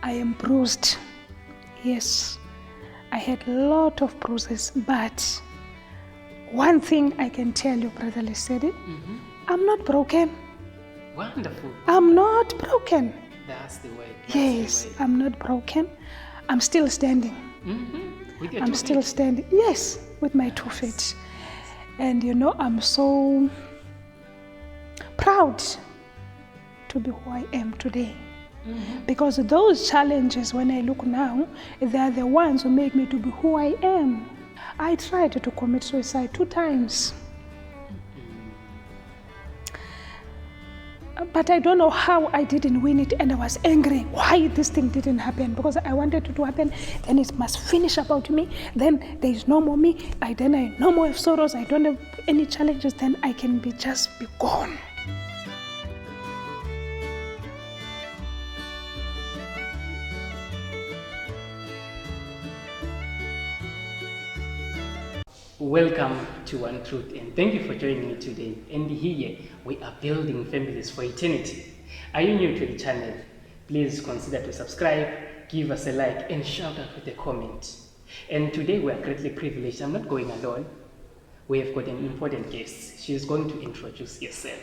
I am bruised. Yes, I had a lot of bruises, but one thing I can tell you, Brother Lesedi, I'm not broken. Wonderful. I'm not broken. That's the way. Yes, I'm not broken. I'm still standing. With your I'm two still feet. standing. Yes, with my 2 feet. And I'm so proud to be who I am today. Because those challenges, when I look now, they are the ones who make me to be who I am. I tried to commit suicide 2 times. But I don't know how I didn't win it, and I was angry why this thing didn't happen, because I wanted it to happen, then it must finish about me, then there is no more me, then I no more have sorrows, I don't have any challenges, then I can just be gone. Welcome to One Truth, and thank you for joining me today. And here we are building families for eternity. Are you new to the channel? Please consider to subscribe, give us a like, and shout out with a comment. And today we are greatly privileged. I'm not going alone. We have got an important guest. She is going to introduce herself.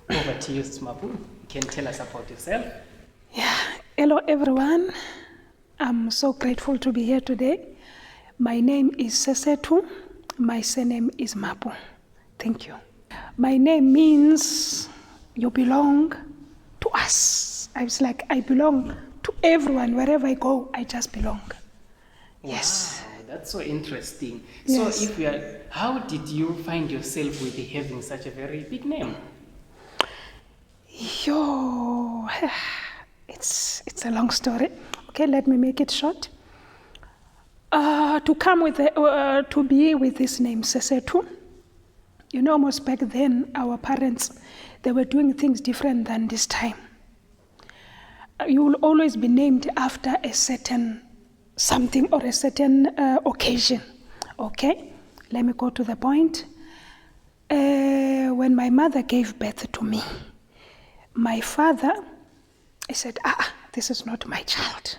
Over to you, Mapu. You can tell us about yourself. Yeah, hello everyone. I'm so grateful to be here today. My name is Sesethu. My surname is Mapu. Thank you. My name means you belong to us. I was like, I belong to everyone. Wherever I go, I just belong. Yes. Wow, that's so interesting. Yes. So how did you find yourself with having such a very big name? It's a long story. Okay, let me make it short. To be with this name, Sesethu, almost back then, our parents, they were doing things different than this time. You will always be named after a certain something or a certain occasion. Okay, let me go to the point. When my mother gave birth to me, my father, I said, this is not my child.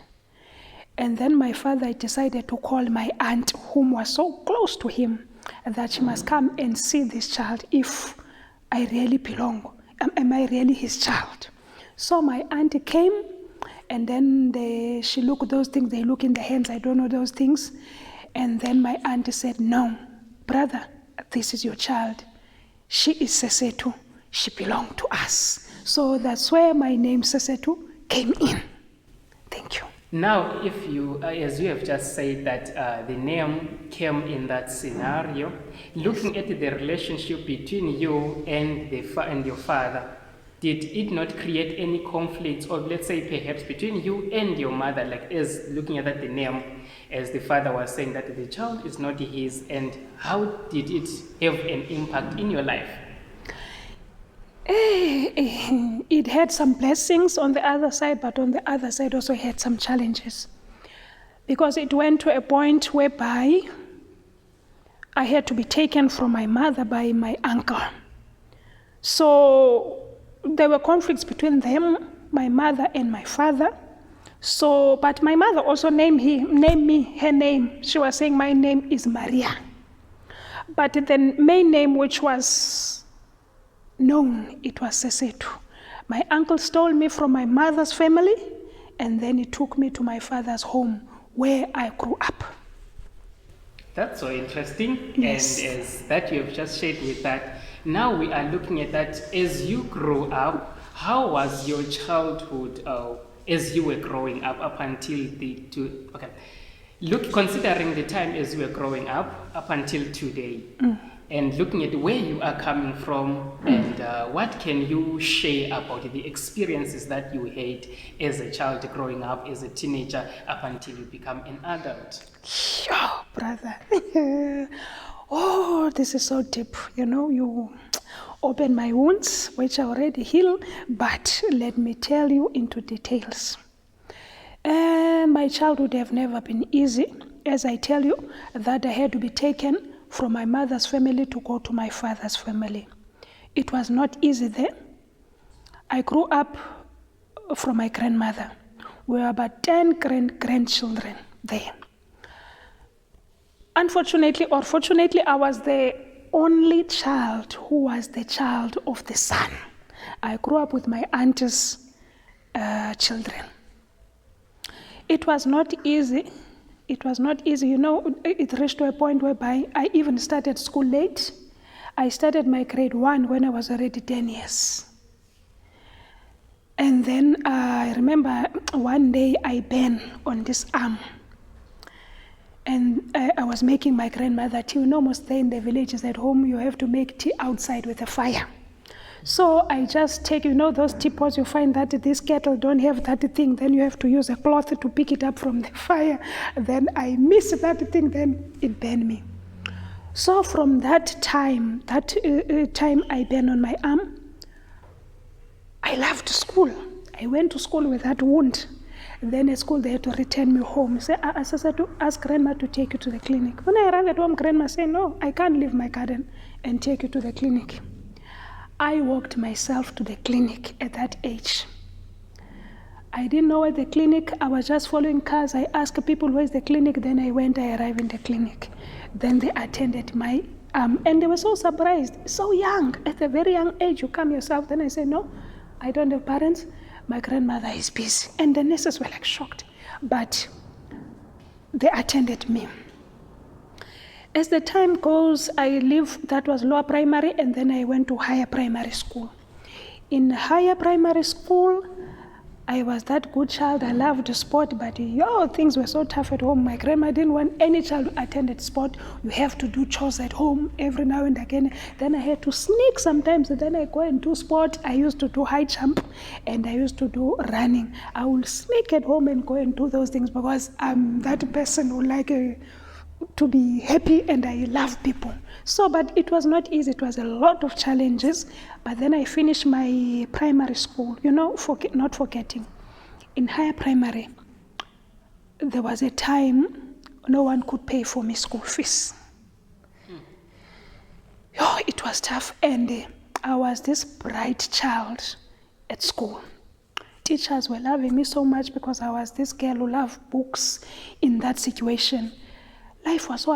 And then my father decided to call my aunt, whom was so close to him, that she must come and see this child if I really belong. Am I really his child? So my aunt came, and then she looked at those things. They look in the hands. I don't know those things. And then my aunt said, no, brother, this is your child. She is Sesethu. She belonged to us. So that's where my name Sesethu came in. Thank you. Now, if you, as you have just said that the name came in that scenario, looking at the relationship between you and your father, did it not create any conflicts, or let's say perhaps between you and your mother, like as looking at that the name, as the father was saying that the child is not his, and how did it have an impact in your life? It had some blessings on the other side, but on the other side also had some challenges. Because it went to a point whereby I had to be taken from my mother by my uncle. So there were conflicts between them, my mother and my father. So, but my mother also named me her name. She was saying my name is Maria. But the main name which was known, it was Sesethu. My uncle stole me from my mother's family, and then he took me to my father's home where I grew up. That's so interesting. Yes. And as that you have just shared with that, now we are looking at that as you grow up, how was your childhood as you were growing up until considering the time as you were growing up until today, and looking at where you are coming from, and what can you share about the experiences that you had as a child growing up, as a teenager, up until you become an adult? Oh, brother. Oh, this is so deep. You open my wounds, which I already healed, but let me tell you into details. My childhood have never been easy. As I tell you, that I had to be taken from my mother's family to go to my father's family. It was not easy there. I grew up from my grandmother, We were about 10 grandchildren there. Unfortunately or fortunately, I was the only child who was the child of the son. I grew up with my auntie's children. It was not easy. It was not easy. It reached to a point whereby I even started school late. I started my grade 1 when I was already 10 years. And then I remember one day I burned on this arm. And I was making my grandmother tea. Most there in the villages at home, you have to make tea outside with a fire. So I just take, those teapots, you find that this kettle don't have that thing, then you have to use a cloth to pick it up from the fire. Then I miss that thing, then it burned me. So from that time I burned on my arm, I loved school. I went to school with that wound. Then at school, they had to return me home. Say, Sesethu, ask grandma to take you to the clinic. When I arrived at home, grandma said, no, I can't leave my garden and take you to the clinic. I walked myself to the clinic at that age. I didn't know where the clinic, I was just following cars. I asked people, where's the clinic? Then I arrived in the clinic. Then they attended my and they were so surprised, so young, at a very young age, you come yourself. Then I said, no, I don't have parents. My grandmother is busy. And the nurses were like shocked. But they attended me. As the time goes, that was lower primary, and then I went to higher primary school. In higher primary school, I was that good child. I loved sport, but things were so tough at home. My grandma didn't want any child who attended sport. You have to do chores at home every now and again. Then I had to sneak sometimes, and then I go and do sport. I used to do high jump, and I used to do running. I will sneak at home and go and do those things because I'm that person who to be happy, and I love people. So, but it was not easy. It was a lot of challenges. But then I finished my primary school, not forgetting. In higher primary, there was a time no one could pay for me school fees. It was tough. And I was this bright child at school. Teachers were loving me so much because I was this girl who loved books. In that situation, life was so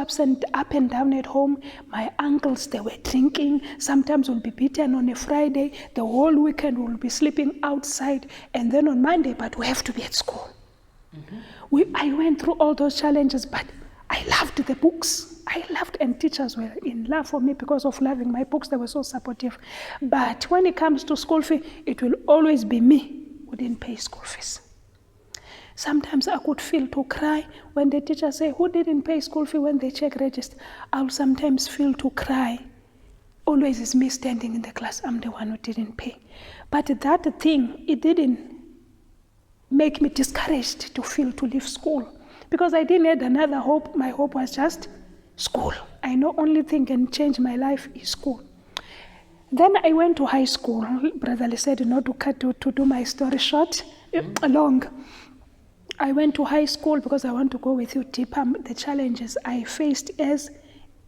up and down at home. My uncles, they were drinking. Sometimes we'll be beaten on a Friday. The whole weekend we'll be sleeping outside. And then on Monday, but we have to be at school. Mm-hmm. I went through all those challenges, but I loved the books. And teachers were in love for me because of loving my books. They were so supportive. But when it comes to school fee, it will always be me who didn't pay school fees. Sometimes I could feel to cry when the teacher say, who didn't pay school fee when they check register? I'll sometimes feel to cry. Always is me standing in the class. I'm the one who didn't pay. But that thing, it didn't make me discouraged to feel to leave school. Because I didn't have another hope. My hope was just school. I know only thing can change my life is school. Then I went to high school. Brother Lesedi, not to do my story short, long. I went to high school because I want to go with you deeper. The challenges I faced as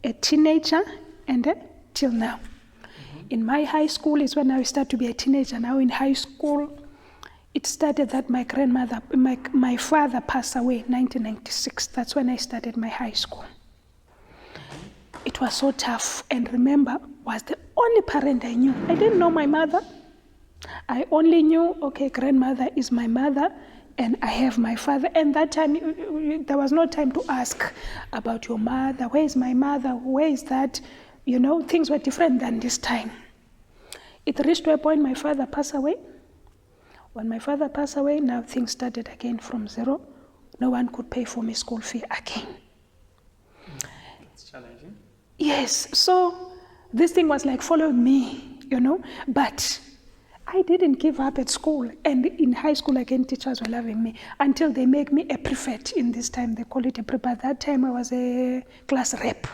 a teenager and till now. Mm-hmm. In my high school is when I start to be a teenager. Now in high school, it started that my father passed away in 1996. That's when I started my high school. It was so tough, and remember, was the only parent I knew. I didn't know my mother. I only knew, grandmother is my mother, and I have my father. And that time, there was no time to ask about your mother. Where is my mother? Where is that? Things were different than this time. It reached to a point my father passed away. When my father passed away, now things started again from zero. No one could pay for me school fee again. It's challenging. Yes, so this thing was like following me, but I didn't give up at school. And in high school, again, teachers were loving me until they make me a prefect. In this time, they call it a prefect. At that time, I was a class rep.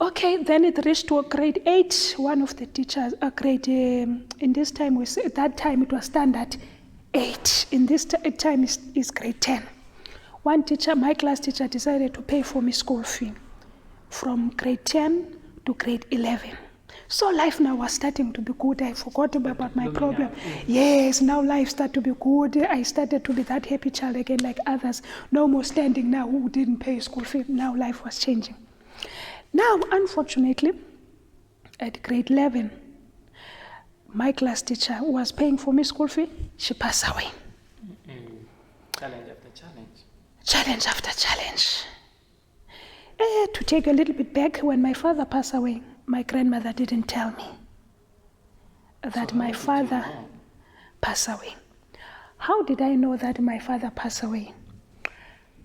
Okay, then it reached to grade 8. One of the teachers, in this time, at that time, it was standard 8. In this time, is grade 10. One teacher, my class teacher, decided to pay for me school fee from grade 10 to grade 11. So life now was starting to be good. I forgot about my blooming problem. up. Yes, now life started to be good. I started to be that happy child again like others. No more standing now who didn't pay school fee. Now life was changing. Now, unfortunately, at grade 11, my class teacher who was paying for me school fee, she passed away. Challenge after challenge. Challenge after challenge. To take a little bit back, when my father passed away, my grandmother didn't tell me that So my how did you father know? passed away. How did I know that my father passed away?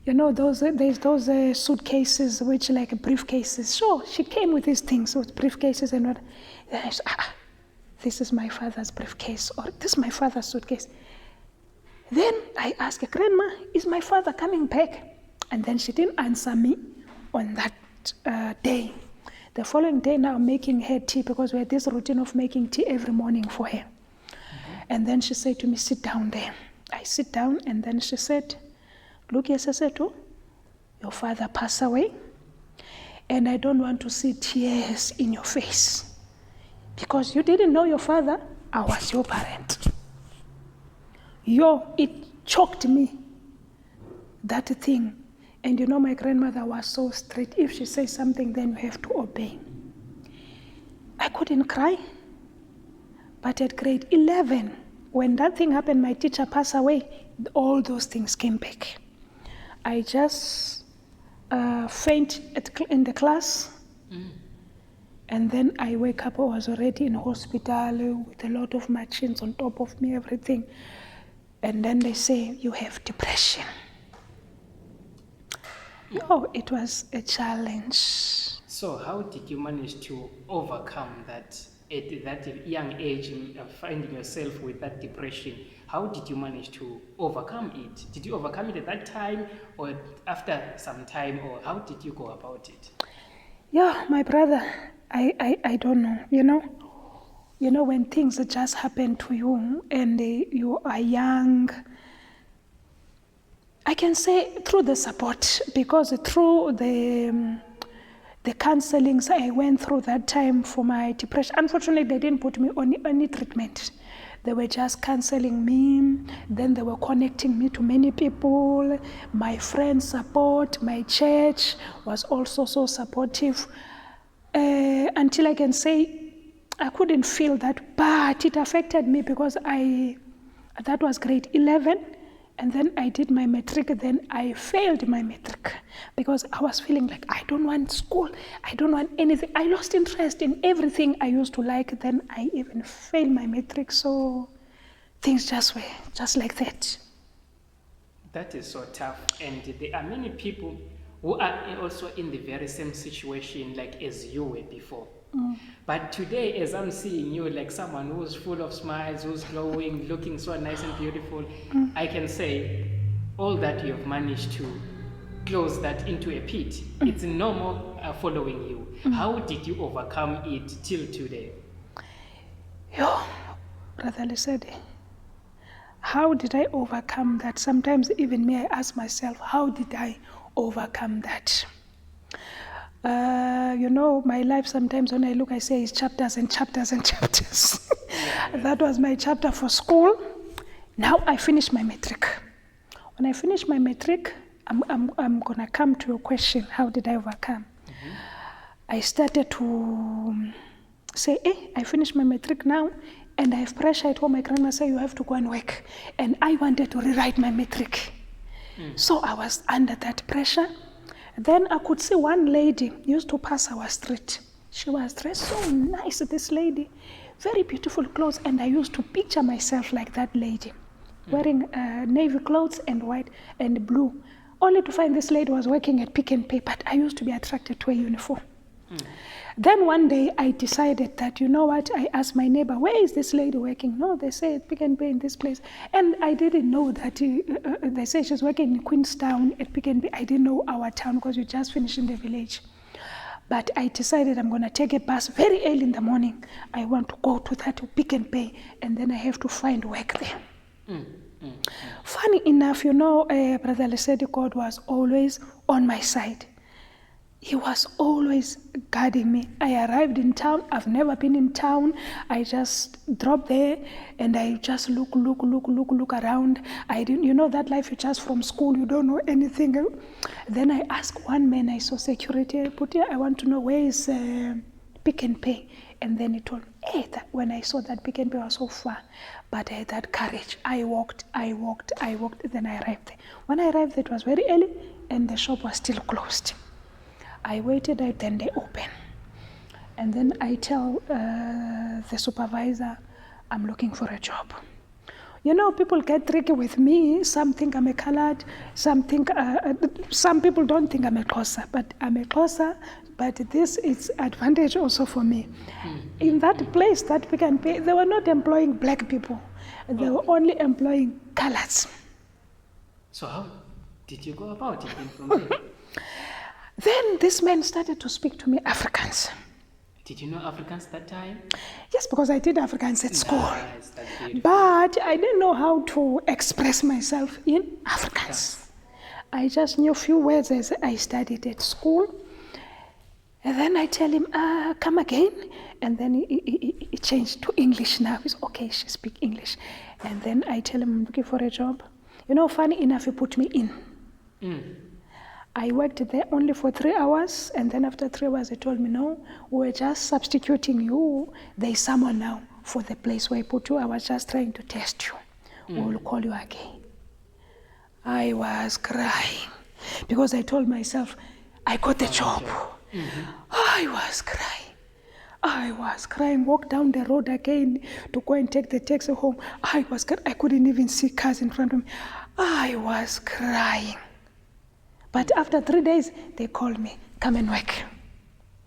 You know, there's those suitcases, which like briefcases. Sure, she came with these things, with briefcases and what. Then I said, this is my father's briefcase, or this is my father's suitcase. Then I asked her, Grandma, is my father coming back? And then she didn't answer me on that day. The following day now, I'm making her tea because we had this routine of making tea every morning for her. And then she said to me, sit down there. I sit down, and then she said, look here, Sesethu, your father passed away, and I don't want to see tears in your face. Because you didn't know your father, I was your parent. It choked me, that thing. And you know, my grandmother was so strict. If she says something, then you have to obey. I couldn't cry. But at grade 11, when that thing happened, my teacher passed away, all those things came back. I just faint in the class. And then I wake up, I was already in hospital with a lot of machines on top of me, everything. And then they say, you have depression. Oh, it was a challenge. So how did you manage to overcome that at that young age, finding yourself with that depression? How did you manage to overcome it? Did you overcome it at that time or after some time, or how did you go about it? Yeah, my brother, I don't know, You know, when things just happen to you and you are young, I can say through the support, because through the counselings I went through that time for my depression, unfortunately they didn't put me on any treatment. They were just counseling me, then they were connecting me to many people. My friends' support, my church was also so supportive. Until I can say I couldn't feel that, but it affected me because that was grade 11. And then I did my matric, then I failed my matric because I was feeling like I don't want school, I don't want anything. I lost interest in everything I used to like, then I even failed my matric, so things just were just like that. That is so tough, and there are many people who are also in the very same situation like as you were before. But today, as I'm seeing you, like someone who's full of smiles, who's glowing, looking so nice and beautiful, I can say all that you have managed to close that into a pit. It's normal following you. How did you overcome it till today? Yo, Brother Lesedi, how did I overcome that? Sometimes even me, I ask myself, how did I overcome that? My life sometimes when I look, I say it's chapters and chapters and chapters. That was my chapter for school. Now I finished my matric. When I finish my matric, I'm gonna come to your question, how did I overcome? I started to say, I finished my matric now, and I have pressure at home. My grandma said, you have to go and work. And I wanted to rewrite my matric. So I was under that pressure. Then I could see one lady used to pass our street. She was dressed so nice, this lady, very beautiful clothes, and I used to picture myself like that lady, wearing navy clothes and white and blue, only to find this lady was working at Pick and Pay, but I used to be attracted to her uniform. Then one day I decided that, you know what, I asked my neighbor, where is this lady working? No, they say at Pick and Pay in this place. And I didn't know that they say she's working in Queenstown at Pick and Pay. I didn't know our town because we just finished in the village. But I decided I'm going to take a bus very early in the morning. I want to go to that Pick and Pay, and then I have to find work there. Funny enough, Brother Lesedi, God was always on my side. He was always guiding me. I arrived in town. I've never been in town. I just dropped there and I just look around. I didn't, that life, you just from school, you don't know anything. Then I asked one man, I saw security, I put here, I want to know where is Pick and Pay. And then he told me, hey, when I saw that Pick and Pay was so far, but I had that courage. I walked, then I arrived there. When I arrived there, it was very early and the shop was still closed. I waited, then they open. And then I tell the supervisor, I'm looking for a job. People get tricky with me. Some think I'm a colored, some people don't think I'm a Xhosa, but I'm a Xhosa, but this is advantage also for me. In that place, that Pick and Pay, they were not employing black people. They were only employing coloreds. So how did you go about it from there? Then this man started to speak to me Afrikaans. Did you know Afrikaans that time? Yes, because I did Afrikaans at school. Nice, that's beautiful. But I didn't know how to express myself in Afrikaans. I just knew a few words as I studied at school. And then I tell him, come again. And then he changed to English now. He's okay, she speak English. And then I tell him, I'm looking for a job. Funny enough, he put me in. I worked there only for 3 hours, and then after 3 hours, they told me, no, we're just substituting you. There's someone now for the place where I put you. I was just trying to test you. We will call you again. I was crying because I told myself, I got the job. I was crying, walked down the road again to go and take the taxi home. I couldn't even see cars in front of me. I was crying. But after 3 days, they called me, come and work.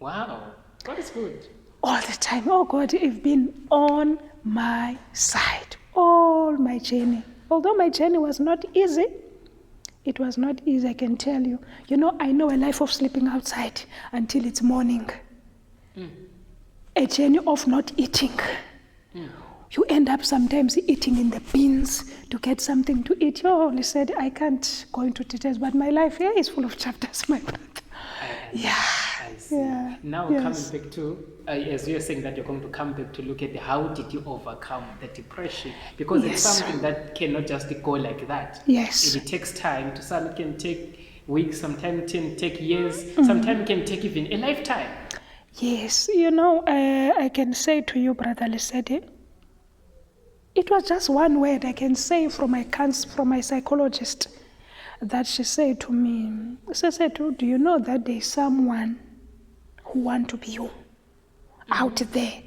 Wow, God is good. All the time. Oh God, you've been on my side all my journey. Although my journey was not easy, it was not easy, I can tell you. I know a life of sleeping outside until it's morning. A journey of not eating. You end up sometimes eating in the bins to get something to eat. Lesedi, I can't go into details, but my life here is full of chapters, my brother. I see. Yeah. Now coming back to, as you're saying that you're going to come back to look at how did you overcome the depression? Because it's something that cannot just go like that. Yes. It takes time. To some it can take weeks, sometimes it can take years, sometimes it can take even a lifetime. Yes, I can say to you, Brother Lesedi, it was just one word I can say from my psychologist that she said to me, Sesethu, do you know that there's someone who want to be you out there?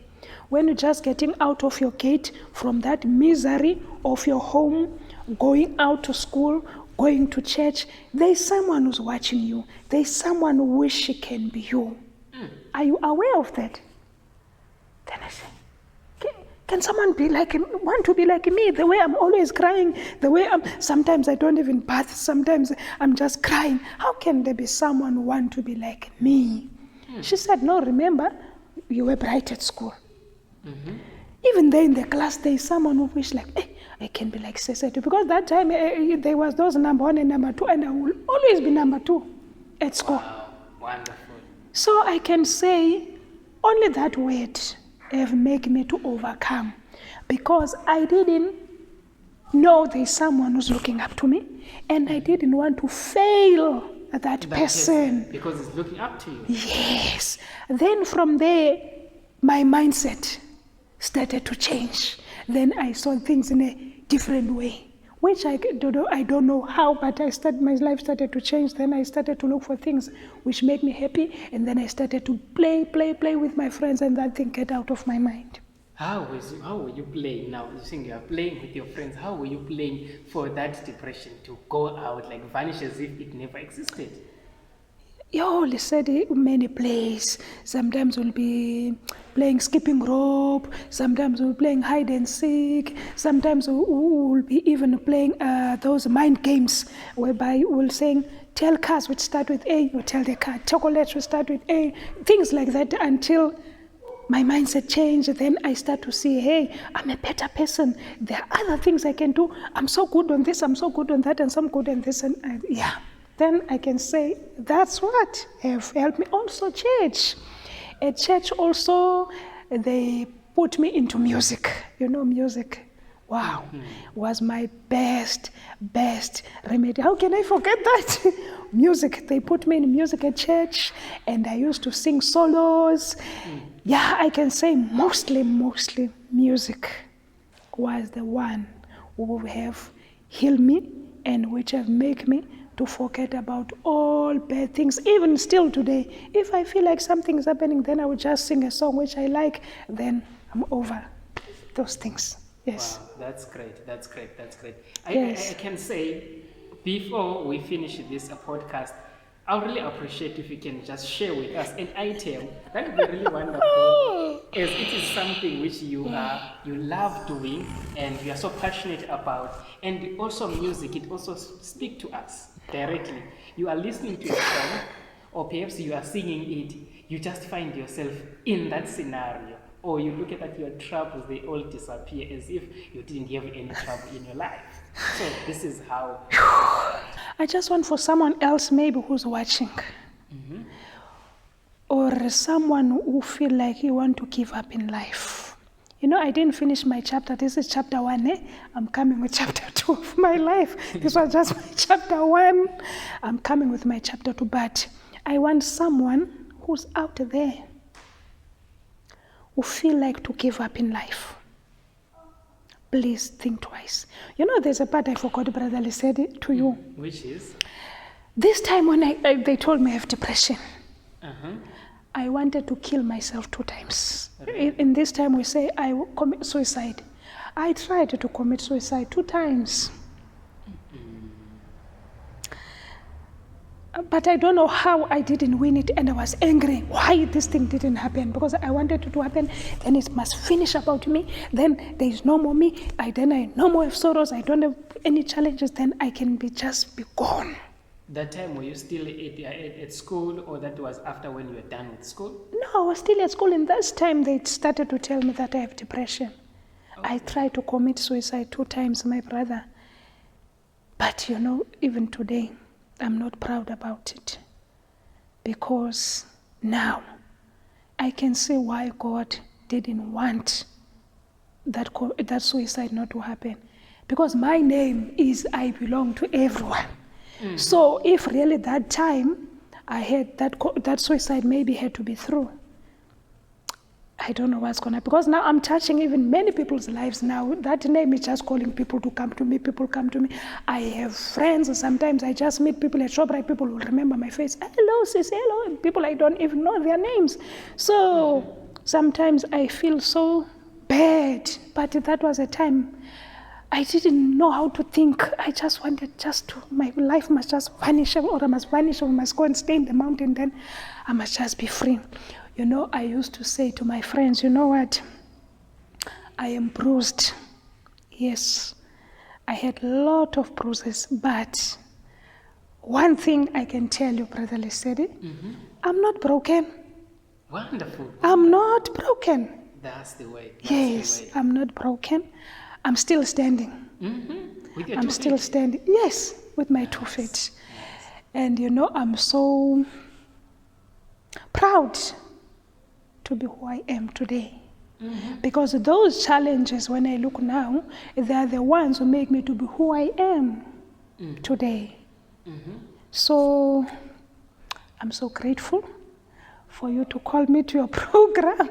When you're just getting out of your gate from that misery of your home, going out to school, going to church, there's someone who's watching you. There's someone who wish she can be you. Are you aware of that? Then I said, can someone want to be like me? The way I'm always crying, sometimes I don't even bath, sometimes I'm just crying. How can there be someone who want to be like me? She said, no, remember, you were bright at school. Even there in the class, there's someone who wish I can be like Sesethu. Because that time, there was those number 1 and number 2, and I will always be number 2 at school. Wow, wonderful. So I can say only that word have made me to overcome, because I didn't know there's someone who's looking up to me, and I didn't want to fail that person. Because it's looking up to you. Yes. Then from there, my mindset started to change. Then I saw things in a different way, which I don't know how, but my life started to change. Then I started to look for things which made me happy, and then I started to play with my friends, and that thing get out of my mind. How were you playing now? You think you are playing with your friends. How were you playing for that depression to go out, vanish as if it never existed? Lesedi, many plays. Sometimes we'll be playing skipping rope. Sometimes we'll be playing hide and seek. Sometimes we'll be even playing those mind games whereby we'll saying, tell cars which start with A, you tell the car. Chocolates will start with A. Things like that until my mindset changed. Then I start to see, hey, I'm a better person. There are other things I can do. I'm so good on this, I'm so good on that, and some good on this. And then I can say that's what have helped me. Also church. At church also, they put me into music. Music. Wow, was my best remedy. How can I forget that? Music. They put me in music at church, and I used to sing solos. Yeah, I can say mostly music was the one who have healed me and which have made me to forget about all bad things. Even still today, if I feel like something is happening, then I would just sing a song which I like, then I'm over those things. Yes. Wow, that's great. Yes. I can say, before we finish this podcast, I would really appreciate if you can just share with us an item. That would be really wonderful, as it is something which you love doing and you are so passionate about. And also music, it also speaks to us directly. You are listening to a song, or perhaps you are singing it, you just find yourself in that scenario. Or you look at your troubles, they all disappear as if you didn't have any trouble in your life. So this is how. I just want for someone else maybe who's watching, or someone who feel like you want to give up in life. I didn't finish my chapter. This is chapter 1. I'm coming with chapter 2 of my life. This was just my chapter 1. I'm coming with my chapter 2. But I want someone who's out there who feel like to give up in life. Please think twice. There's a part I forgot, Brother Lesedi, to you. Which is? This time when they told me I have depression, I wanted to kill myself 2 times. In this time we say I will commit suicide. I tried to commit suicide 2 times. But I don't know how I didn't win it, and I was angry why this thing didn't happen, because I wanted it to happen, then it must finish about me, then there is no more me, then I no more have sorrows, I don't have any challenges, then I can just be gone. That time, were you still at school, or that was after when you were done with school? No, I was still at school, and this time they started to tell me that I have depression. Okay. I tried to commit suicide 2 times, my brother. But even today, I'm not proud about it, because now I can see why God didn't want that suicide not to happen, because my name is I belong to everyone. So if really that time I had that suicide maybe had to be through, I don't know what's going to happen, because now I'm touching even many people's lives now. That name is just calling people to come to me. People come to me. I have friends, and sometimes I just meet people at ShopRite. People will remember my face. Hello, sis, hello. And people I don't even know their names. So sometimes I feel so bad. But that was a time I didn't know how to think. I just wanted my life must just vanish, or I must vanish, or I must go and stay in the mountain, then I must just be free. I used to say to my friends, you know what? I am bruised. Yes, I had a lot of bruises, but one thing I can tell you, Brother Lesedi, I'm not broken. Wonderful. I'm not broken. That's the way. Yes, I'm not broken. I'm still standing. With your I'm 2 still feet? standing. Yes, with my 2 feet. And I'm so proud to be who I am today. Because those challenges, when I look now, they are the ones who make me to be who I am today. So I'm so grateful for you to call me to your program.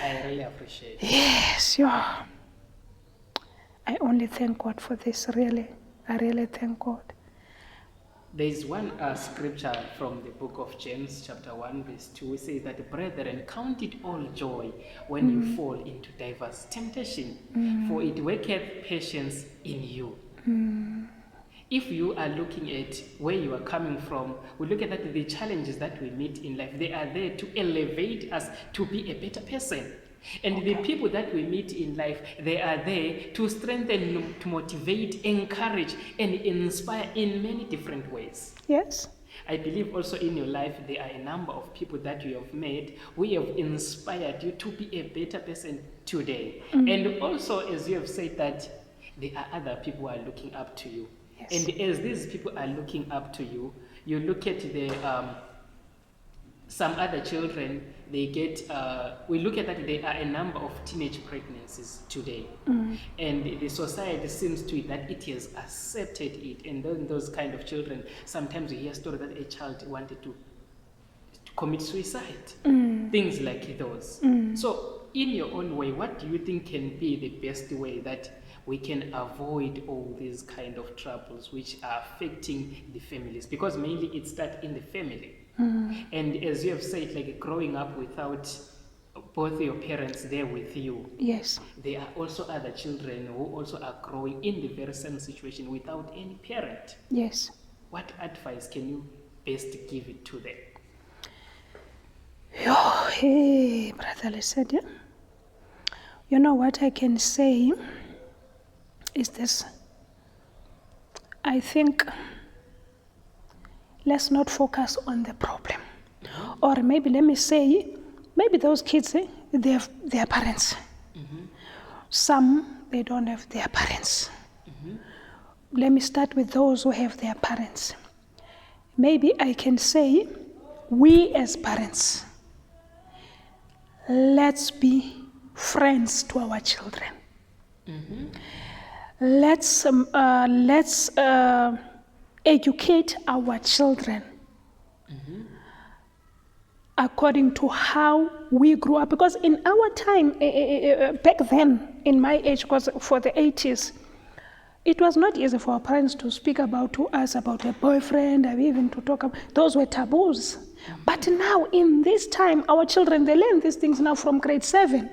I really appreciate it. Yes, I only thank God for this, really. I really thank God. There is one scripture from the book of James, chapter 1, verse 2. It says that, brethren, count it all joy when you fall into diverse temptation, for it worketh patience in you. If you are looking at where you are coming from, we look at that the challenges that we meet in life, they are there to elevate us to be a better person. And the people that we meet in life, they are there to strengthen, to motivate, encourage, and inspire in many different ways. Yes. I believe also in your life, there are a number of people that you have met who have inspired you to be a better person today. And also, as you have said, that there are other people who are looking up to you. Yes. And as these people are looking up to you, You look at the some other children, they get, we look at that there are a number of teenage pregnancies today. And the society seems to that it has accepted it. And then those kind of children, sometimes you hear story that a child wanted to commit suicide. Things like those. So in your own way, what do you think can be the best way that we can avoid all these kind of troubles which are affecting the families? Because mainly it starts in the family. And as you have said, like growing up without both your parents there with you. Yes. There are also other children who also are growing in the very same situation without any parent. Yes. What advice can you best give it to them? Hey, Brother Lesedi. You know what I can say is this. I think let's not focus on the problem. Or maybe let me say, maybe those kids, they have their parents. Some, they don't have their parents. Let me start with those who have their parents. Maybe I can say, we as parents, let's be friends to our children. Let's educate our children according to how we grew up. Because in our time, back then, in my age, because for the 80s, it was not easy for our parents to speak to us about a boyfriend, or even to talk about, those were taboos. But now, in this time, our children, they learn these things now from grade 7.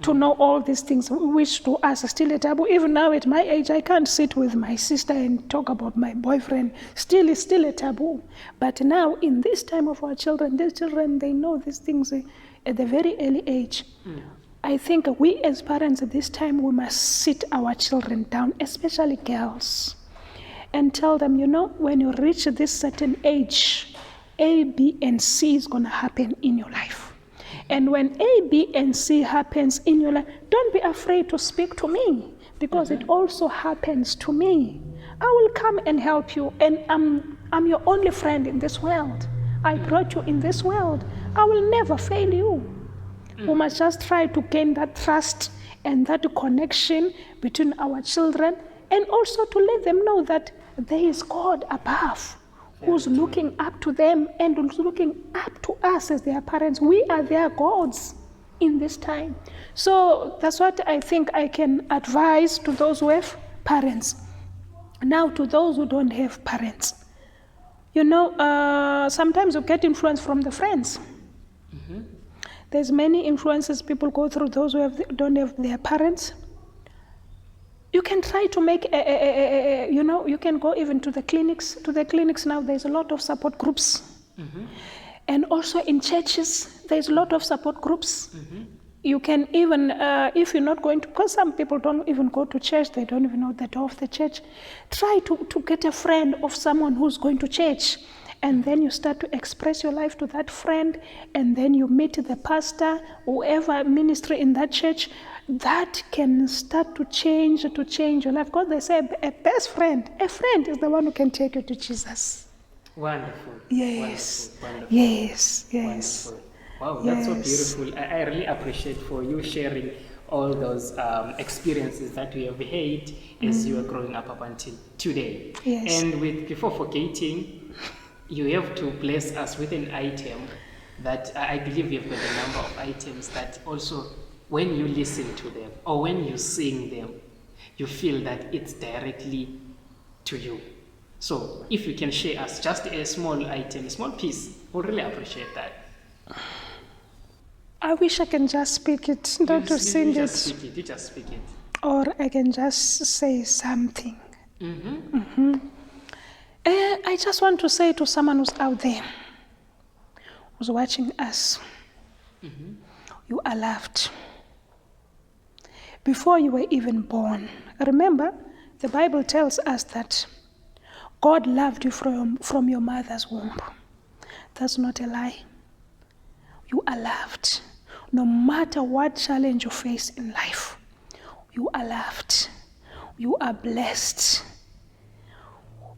To know all these things, which to us are still a taboo. Even now at my age, I can't sit with my sister and talk about my boyfriend. It's still a taboo. But now, in this time of our children, these children, they know these things at a very early age. I think we as parents at this time, we must sit our children down, especially girls, and tell them, when you reach this certain age, A, B, and C is going to happen in your life. And when A, B, and C happens in your life, don't be afraid to speak to me, because it also happens to me. I will come and help you, and I'm your only friend in this world. I brought you in this world. I will never fail you. We must just try to gain that trust and that connection between our children, and also to let them know that there is God above, who's looking up to them and who's looking up to us as their parents. We are their gods in this time. So that's what I think I can advise to those who have parents. Now, to those who don't have parents, sometimes you get influence from the friends. There's many influences people go through, those who don't have their parents. You can try to make, you can go even to the clinics. To the clinics now, there's a lot of support groups. And also in churches, there's a lot of support groups. You can even, if you're not going to, because some people don't even go to church, they don't even know the door of the church, try to get a friend of someone who's going to church. And then you start to express your life to that friend, and then you meet the pastor, whoever ministry in that church. That can start to change your life. Because they say a best friend, a friend is the one who can take you to Jesus. Wonderful. Yes. Wonderful. Yes. Wonderful. Wow, that's so beautiful. I really appreciate for you sharing all those experiences that we have had as you are growing up until today. Yes. And before forgetting, you have to bless us with an item that I believe you've got a number of items that also, when you listen to them or when you sing them, you feel that it's directly to you. So if you can share us just a small item, a small piece, we'll really appreciate that. I wish I can just speak it, not to sing You it. You just speak it. Or I can just say something. I just want to say to someone who's out there, who's watching us, you are loved. Before you were even born, remember, the Bible tells us that God loved you from your mother's womb. That's not a lie. You are loved. No matter what challenge you face in life, you are loved. You are blessed.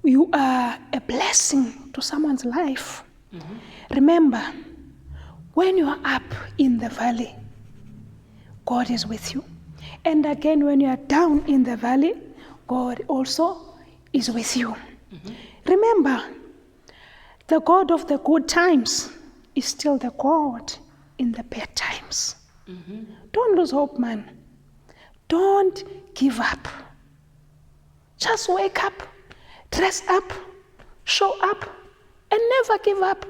you are a blessing to someone's life, remember, when you are up in the valley, God is with you. And again, when you are down in the valley, God also is with you. Remember, the God of the good times is still the God in the bad times. Don't lose hope, man. Don't give up. Just wake up, dress up, show up, and never give up.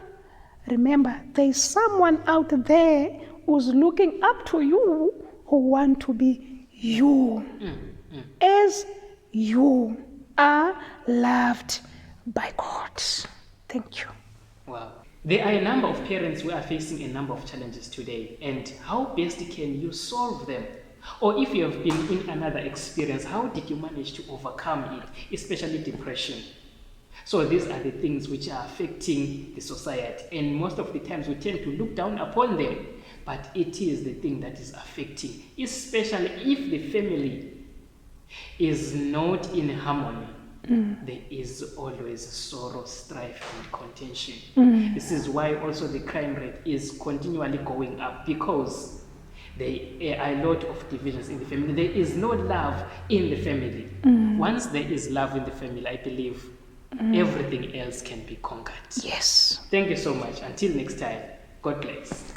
Remember, there is someone out there who's looking up to you, who want to be you, as you are loved by God. Thank you. Wow. There are a number of parents who are facing a number of challenges today, and how best can you solve them? Or if you have been in another experience, how did you manage to overcome it, especially depression? So these are the things which are affecting the society, and most of the times we tend to look down upon them, but it is the thing that is affecting, especially if the family is not in harmony. There is always sorrow, strife, and contention. This is why also the crime rate is continually going up, because there are a lot of divisions in the family. There is no love in the family. Once there is love in the family, I believe everything else can be conquered. Yes. Thank you so much. Until next time, God bless.